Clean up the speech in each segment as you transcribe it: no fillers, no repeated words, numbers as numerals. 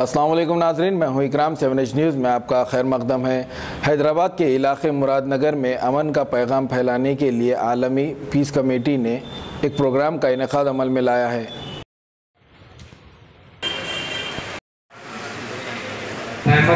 अस्सलाम वालेकुम नाज़रीन, मैं हूँ इकराम 7H न्यूज़ में आपका खैर मकदम है। हैदराबाद के इलाके मुरादनगर में अमन का पैगाम फैलाने के लिए आलमी पीस कमेटी ने एक प्रोग्राम का इनेकाद अमल में लाया है।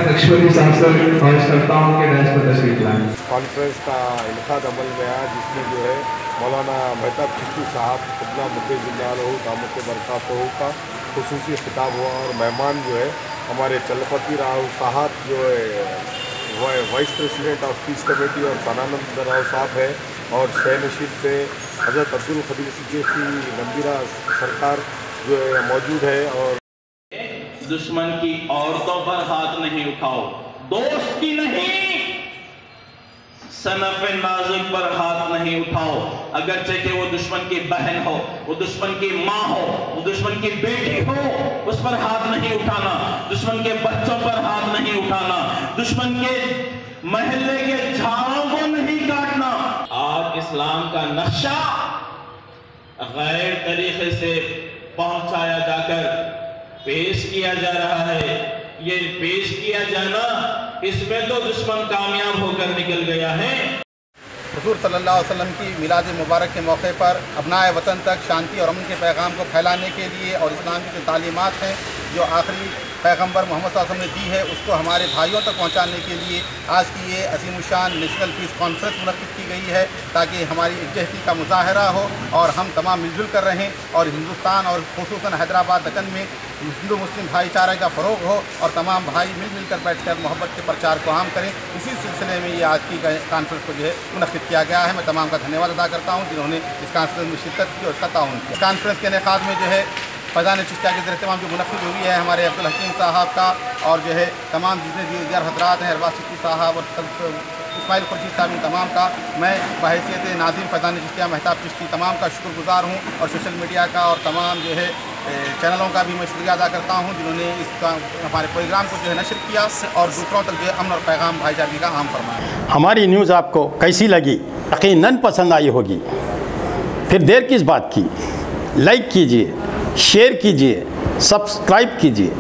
लक्ष्मणी साहब से ख्वाहिश करता हूँ कि डैश पर तशरीफ लाएं। कॉन्फ्रेंस का इनेकाद अमल में आया, जिसमें जो है मौलाना मेहताब चिश्ती साहब खुदना मुद्दे जिन्नाल हो दामत बरकत हो का खुसूसी खिताब हुआ और मेहमान जो है हमारे चलपति राव साहब जो है vice president of peace committee और सनानंद राव साहब है और शह नशीद से हज़रत अब्दुल खदीर सिद्दीकी नंबीरा सरकार जो है मौजूद है। और दुश्मन की औरतों पर हाथ नहीं उठाओ, दोस्त की नहीं, सनफ नाजुक पर हाथ नहीं उठाओ। अगरचे कि वो दुश्मन की बहन हो, वो दुश्मन की माँ हो, वो दुश्मन की बेटी हो, उस पर हाथ नहीं उठाना। दुश्मन के बच्चों पर हाथ नहीं उठाना, दुश्मन के महल्ले के झाड़ों को नहीं काटना। आज इस्लाम का नक्शा गैर तरीके से पहुंचाया जाकर पेश किया जा रहा है। ये पेश किया जाना, इसमें तो दुश्मन कामयाब होकर निकल गया है। हुजूर सल्लल्लाहु अलैहि वसल्लम की मिलाद मुबारक के मौके पर अपनाए वतन तक शांति और अमन के पैगाम को फैलाने के लिए और इस्लाम की जो तालीमात हैं जो आखिरी पैगंबर मोहम्मद सल्लल्लाहु अलैहि वसल्लम ने दी है उसको हमारे भाइयों तक पहुंचाने के लिए आज की ये अज़ीमुशान नेशनल पीस कॉन्फ्रेंस मुनक़्क़िद की गई है, ताकि हमारी इकजहती का मुज़ाहरा हो और हम तमाम मिलजुल कर रहें और हिंदुस्तान और ख़ुसूसन हैदराबाद दक्कन में हिंदू मुस्लिम भाईचारे का फ़रोग़ हो और तमाम भाई मिल कर बैठकर मोहब्बत के प्रचार को आम करें। इसी सिलसिले में ये आज की कॉन्फ्रेंस को जो है मुनक़्क़िद किया गया है। मैं तमाम का धन्यवाद अदा करता हूँ जिन्होंने इस कॉन्फ्रेंस में शिरकत की और इसका ताउन किया। कॉन्फ्रेंस के इनेकाद में जो है फैज़ान चिश्तिया के ज़रिए जो मुनक़्क़िद हुई है हमारे अब्दुल हकीम साहब का और जो है तमाम जितने दीगर हज़रात हैं अरबाज़ चिश्ती साहब और इस्माइल खुर्शीद साहब इन तमाम का मैं बहैसियत नाज़िम फैज़ान चिश्तिया मेहताब चिश्ती तमाम का शुक्रगुज़ार हूँ और सोशल मीडिया का और तमाम जो है चैनलों का भी मैं शुक्रिया अदा करता हूँ जिन्होंने इसका हमारे प्रोग्राम को जो है नशर किया और दूसरों तक जो है अमन और पैगाम भाईचारे का आम फरमाया। हमारी न्यूज़ आपको कैसी लगी? यकीनन पसंद आई होगी, फिर देर किस बात की? लाइक कीजिए, शेयर कीजिए, सब्सक्राइब कीजिए।